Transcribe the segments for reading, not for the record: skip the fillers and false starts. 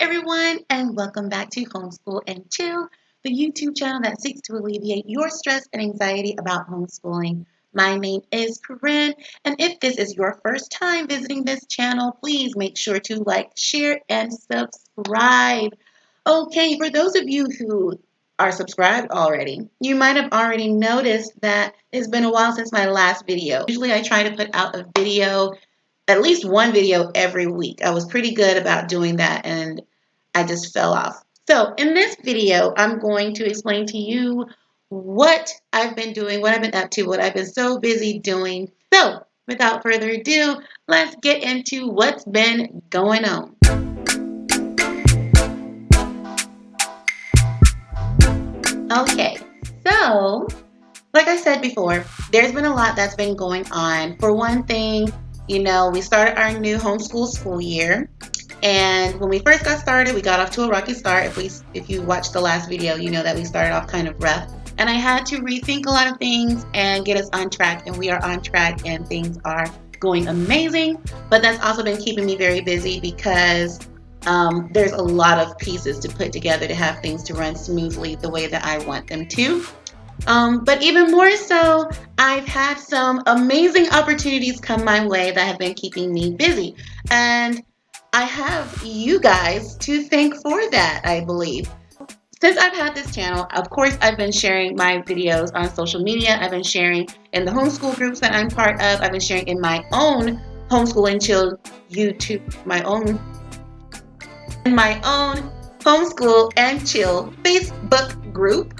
everyone, and welcome back to Homeschool and Chill, the YouTube channel that seeks to alleviate your stress and anxiety about homeschooling. My name is Corinne, and if this is your first time visiting this channel, please make sure to like, share, and subscribe. Okay, for those of you who are subscribed already, you might have already noticed that it's been a while since my last video. Usually I try to put out a video, at least one video every week. I was pretty good about doing that, and I just fell off. So in this video, I'm going to explain to you what I've been doing, what I've been up to, what I've been so busy doing. So without further ado, let's get into what's been going on. Okay, so like I said before, there's been a lot that's been going on. For one thing, we started our new homeschool school year. And when we first got started, we got off to a rocky start. If you watched the last video, you know that we started off kind of rough. And I had to rethink a lot of things and get us on track. And we are on track and things are going amazing. But that's also been keeping me very busy because there's a lot of pieces to put together to have things to run smoothly the way that I want them to. But even more so, I've had some amazing opportunities come my way that have been keeping me busy. And I have you guys to thank for that, I believe. Since I've had this channel, of course, I've been sharing my videos on social media. I've been sharing in the homeschool groups that I'm part of. I've been sharing in my own Homeschool and Chill YouTube, my own Homeschool and Chill Facebook group.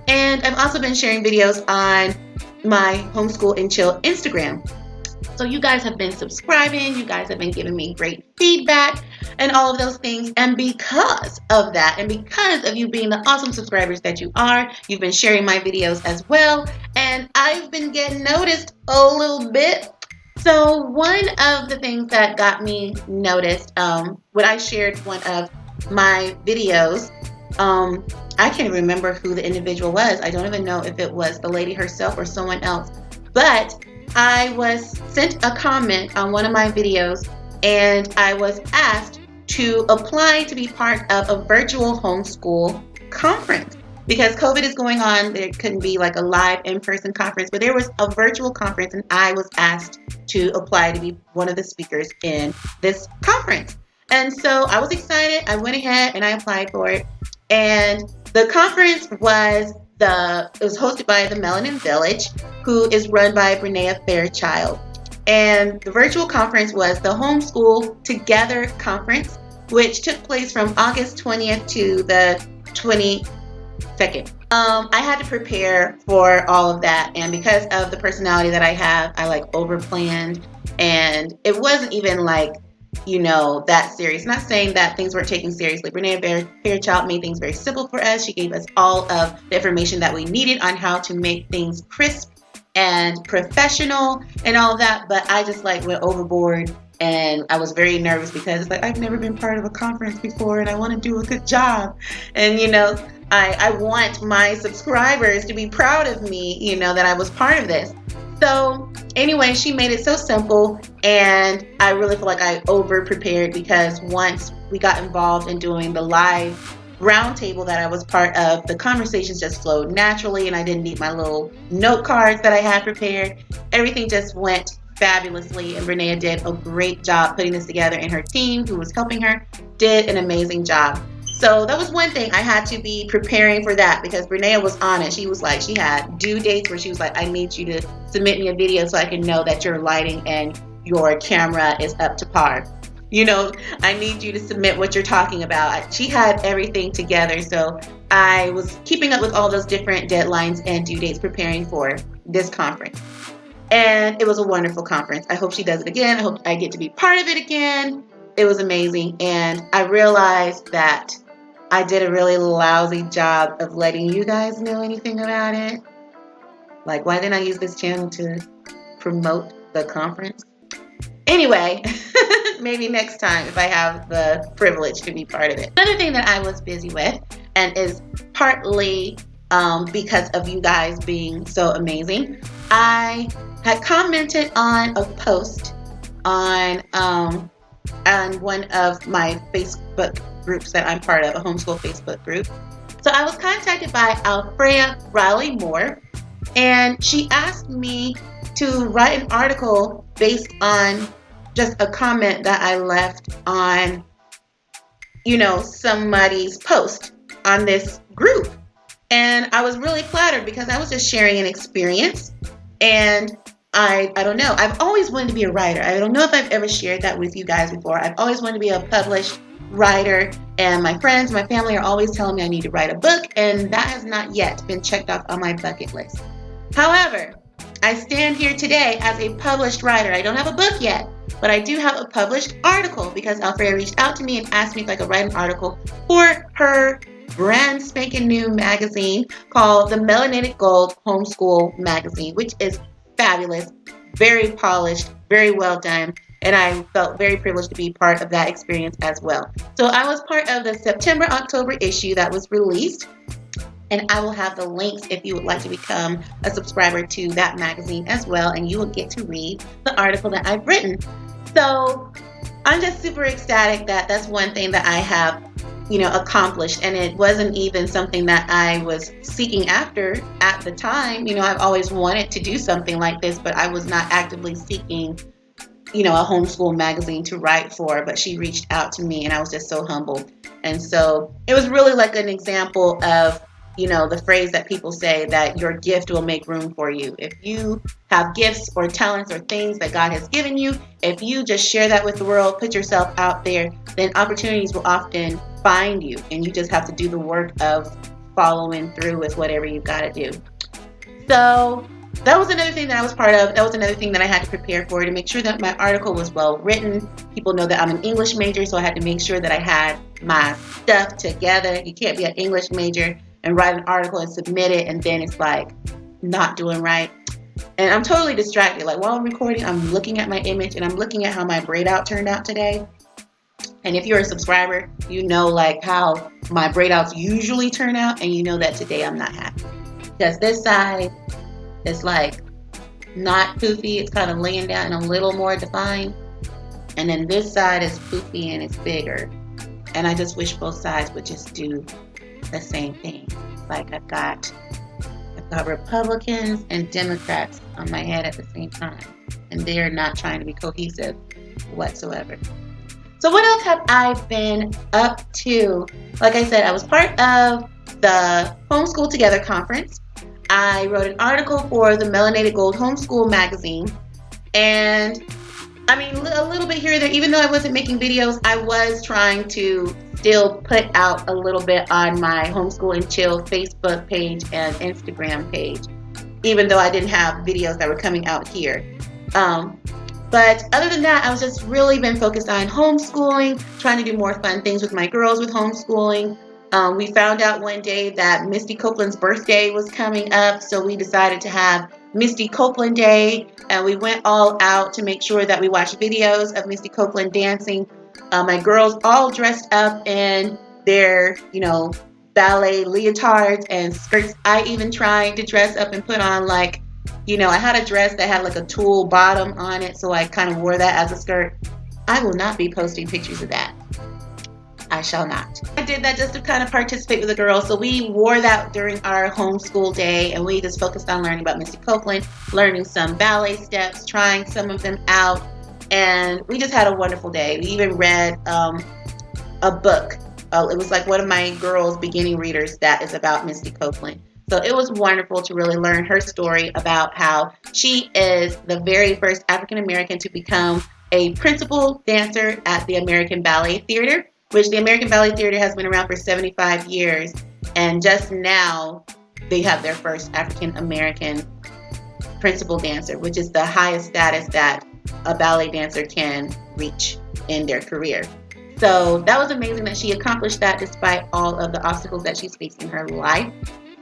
And I've also been sharing videos on my Homeschool and Chill Instagram. So you guys have been subscribing, you guys have been giving me great feedback and all of those things. And because of that, and because of you being the awesome subscribers that you are, you've been sharing my videos as well. And I've been getting noticed a little bit. So one of the things that got me noticed, when I shared one of my videos, I can't even remember who the individual was. I don't even know if it was the lady herself or someone else. But I was sent a comment on one of my videos, and I was asked to apply to be part of a virtual homeschool conference. Because COVID is going on, there couldn't be like a live in-person conference, but there was a virtual conference, and I was asked to apply to be one of the speakers in this conference. And so I was excited. I went ahead and I applied for it. And the conference was hosted by the Melanin Village, who is run by Brene Fairchild. And the virtual conference was the Homeschool Together Conference, which took place from August 20th to the 22nd. I had to prepare for all of that, and because of the personality that I have, I over planned, and it wasn't even that serious. Not saying that things weren't taken seriously. Brene Fairchild made things very simple for us. She gave us all of the information that we needed on how to make things crisp and professional and all of that. But I just went overboard, and I was very nervous because I've never been part of a conference before, and I want to do a good job. And I want my subscribers to be proud of me, that I was part of this. So anyway, she made it so simple, and I really feel like I over prepared because once we got involved in doing the live roundtable that I was part of, the conversations just flowed naturally, and I didn't need my little note cards that I had prepared. Everything just went fabulously, and Renee did a great job putting this together, and her team, who was helping her, did an amazing job. So that was one thing. I had to be preparing for that because Brene was on it. She was she had due dates where she was I need you to submit me a video so I can know that your lighting and your camera is up to par. I need you to submit what you're talking about. She had everything together. So I was keeping up with all those different deadlines and due dates preparing for this conference. And it was a wonderful conference. I hope she does it again. I hope I get to be part of it again. It was amazing. And I realized that I did a really lousy job of letting you guys know anything about it. Why didn't I use this channel to promote the conference? Anyway, maybe next time if I have the privilege to be part of it. Another thing that I was busy with, and is partly because of you guys being so amazing, I had commented on a post on one of my Facebook groups that I'm part of, a homeschool Facebook group. So I was contacted by Alfrea Riley Moore, and she asked me to write an article based on just a comment that I left on, somebody's post on this group. And I was really flattered because I was just sharing an experience. And I don't know. I've always wanted to be a writer. I don't know if I've ever shared that with you guys before. I've always wanted to be a published writer. And my friends, my family are always telling me I need to write a book. And that has not yet been checked off on my bucket list. However, I stand here today as a published writer. I don't have a book yet, but I do have a published article because Alfrea reached out to me and asked me if I could write an article for her brand spanking new magazine called the Melanated Gold Homeschool Magazine, which is fabulous, very polished, very well done, and I felt very privileged to be part of that experience as well. So I was part of the September-October issue that was released, and I will have the links if you would like to become a subscriber to that magazine as well, and you will get to read the article that I've written. So I'm just super ecstatic that that's one thing that I have accomplished, and it wasn't even something that I was seeking after at the time. I've always wanted to do something like this, but I was not actively seeking, a homeschool magazine to write for, but she reached out to me and I was just so humbled. And so it was really like an example of, the phrase that people say that your gift will make room for you. If you have gifts or talents or things that God has given you, if you just share that with the world, put yourself out there, then opportunities will often find you, and you just have to do the work of following through with whatever you've got to do. So that was another thing that I was part of. That was another thing that I had to prepare for, to make sure that my article was well written. People know that I'm an English major, so I had to make sure that I had my stuff together. You can't be an English major and write an article and submit it, and then it's like not doing right. And I'm totally distracted. Like while I'm recording, I'm looking at my image and I'm looking at how my braid out turned out today. And if you're a subscriber, you know like how my braid outs usually turn out, and you know that today I'm not happy. Because this side is like not poofy, it's kind of laying down and a little more defined. And then this side is poofy and it's bigger. And I just wish both sides would just do the same thing. Like I've got Republicans and Democrats on my head at the same time, and they're not trying to be cohesive whatsoever. So what else have I been up to? Like I said, I was part of the Homeschool Together conference. I wrote an article for the Melanated Gold Homeschool magazine, and I mean a little bit here and there. Even though I wasn't making videos, I was trying to still put out a little bit on my Homeschool and Chill Facebook page and Instagram page, even though I didn't have videos that were coming out here. But other than that, I was just really been focused on homeschooling, trying to do more fun things with my girls with homeschooling. We found out one day that Misty Copeland's birthday was coming up, so we decided to have Misty Copeland Day, and we went all out to make sure that we watched videos of Misty Copeland dancing. My girls all dressed up in their, ballet leotards and skirts. I even tried to dress up and put on like, I had a dress that had like a tulle bottom on it, so I kind of wore that as a skirt. I will not be posting pictures of that. I shall not. I did that just to kind of participate with the girls. So we wore that during our homeschool day, and we just focused on learning about Misty Copeland, learning some ballet steps, trying some of them out, and we just had a wonderful day. We even read a book. It was like one of my girls' beginning readers that is about Misty Copeland. So it was wonderful to really learn her story about how she is the very first African American to become a principal dancer at the American Ballet Theater, which the American Ballet Theater has been around for 75 years. And just now they have their first African American principal dancer, which is the highest status that a ballet dancer can reach in their career. So that was amazing that she accomplished that despite all of the obstacles that she's faced in her life.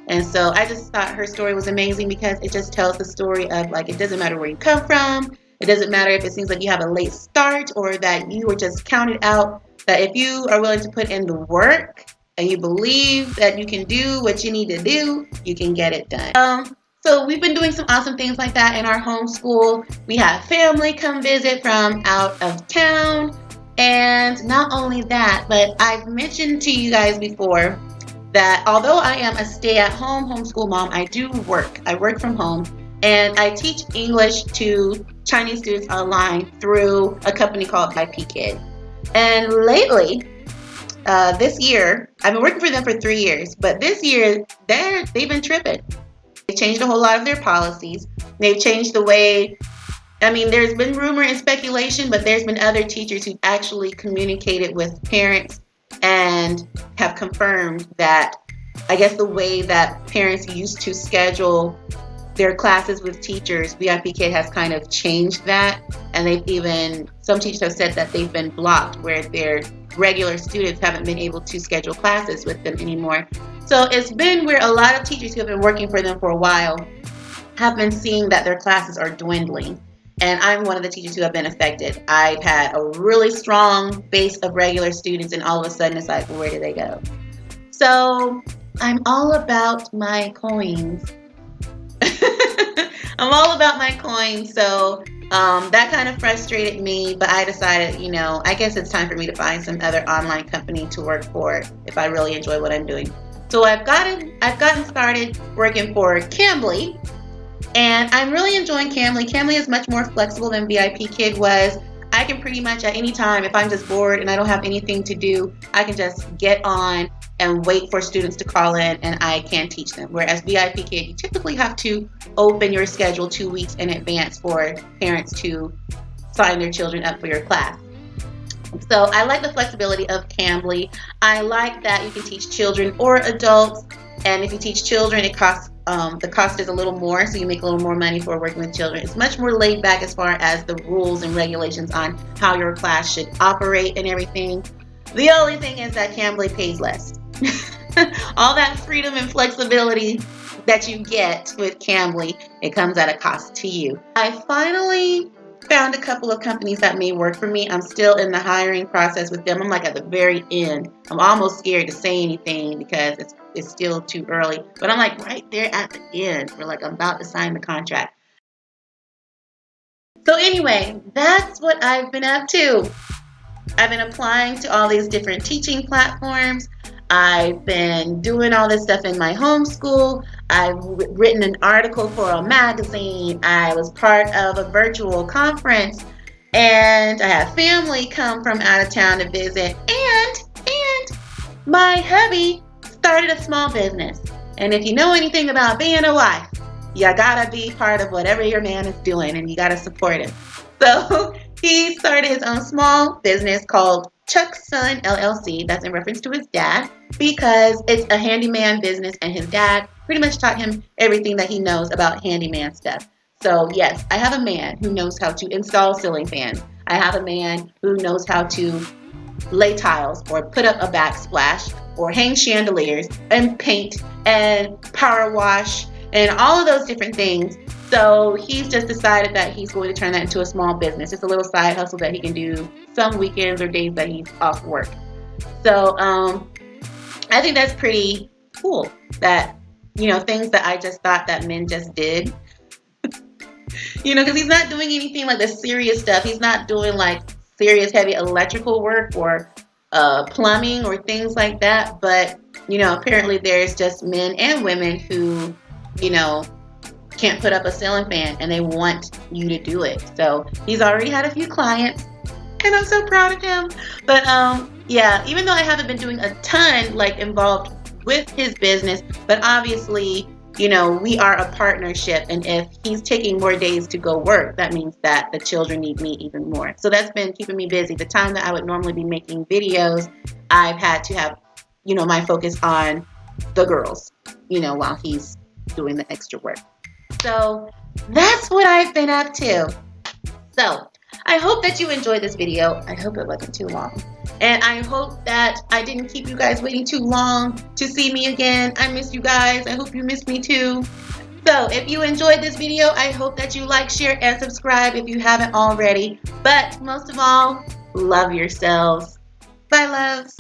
And so I just thought her story was amazing because it just tells the story of like, it doesn't matter where you come from. It doesn't matter if it seems like you have a late start or that you were just counted out, that if you are willing to put in the work and you believe that you can do what you need to do, you can get it done. So we've been doing some awesome things like that in our homeschool. We have family come visit from out of town. And not only that, but I've mentioned to you guys before that although I am a stay-at-home homeschool mom, I do work. I work from home, and I teach English to Chinese students online through a company called VIP Kid. And lately, this year, I've been working for them for 3 years, but this year they've been tripping. They changed a whole lot of their policies. They've changed the way, I mean, there's been rumor and speculation, but there's been other teachers who actually communicated with parents and have confirmed that, I guess, the way that parents used to schedule their classes with teachers, VIP Kid has kind of changed that. And some teachers have said that they've been blocked where their regular students haven't been able to schedule classes with them anymore. So it's been where a lot of teachers who have been working for them for a while have been seeing that their classes are dwindling. And I'm one of the teachers who have been affected. I've had a really strong base of regular students, and all of a sudden it's like, where did they go? So I'm all about my coins. I'm all about my coins. So that kind of frustrated me, but I decided, I guess it's time for me to find some other online company to work for if I really enjoy what I'm doing. So I've gotten started working for Cambly, and I'm really enjoying Cambly. Cambly is much more flexible than VIP Kid was. I can pretty much at any time, if I'm just bored and I don't have anything to do, I can just get on and wait for students to call in, and I can teach them. Whereas VIP Kid, you typically have to open your schedule 2 weeks in advance for parents to sign their children up for your class. So I like the flexibility of Cambly. I like that you can teach children or adults, and if you teach children, it costs the cost is a little more, so you make a little more money for working with children. It's much more laid back as far as the rules and regulations on how your class should operate and everything. The only thing is that Cambly pays less. All that freedom and flexibility that you get with Cambly, it comes at a cost to you. I finally found a couple of companies that may work for me. I'm still in the hiring process with them. I'm like at the very end. I'm almost scared to say anything because it's still too early. But I'm like right there at the end. We're like, I'm about to sign the contract. So anyway, that's what I've been up to. I've been applying to all these different teaching platforms. I've been doing all this stuff in my homeschool. I've written an article for a magazine. I was part of a virtual conference, and I had family come from out of town to visit. And my hubby started a small business. And if you know anything about being a wife, you gotta be part of whatever your man is doing, and you gotta support him. So he started his own small business called Chuck's Son LLC. That's in reference to his dad, because it's a handyman business, and his dad pretty much taught him everything that he knows about handyman stuff. So yes, I have a man who knows how to install ceiling fans. I have a man who knows how to lay tiles or put up a backsplash or hang chandeliers and paint and power wash and all of those different things. So he's just decided that he's going to turn that into a small business. It's a little side hustle that he can do some weekends or days that he's off work. So I think that's pretty cool that, things that I just thought that men just did. Because he's not doing anything like the serious stuff. He's not doing like serious heavy electrical work or plumbing or things like that. But, apparently there's just men and women who, can't put up a ceiling fan and they want you to do it. So he's already had a few clients, and I'm so proud of him. But yeah, even though I haven't been doing a ton like involved with his business, but obviously, we are a partnership, and if he's taking more days to go work, that means that the children need me even more. So that's been keeping me busy. The time that I would normally be making videos, I've had to have, my focus on the girls, while he's doing the extra work. So that's what I've been up to. So I hope that you enjoyed this video. I hope it wasn't too long. And I hope that I didn't keep you guys waiting too long to see me again. I miss you guys. I hope you miss me too. So if you enjoyed this video, I hope that you like, share, and subscribe if you haven't already. But most of all, love yourselves. Bye, loves.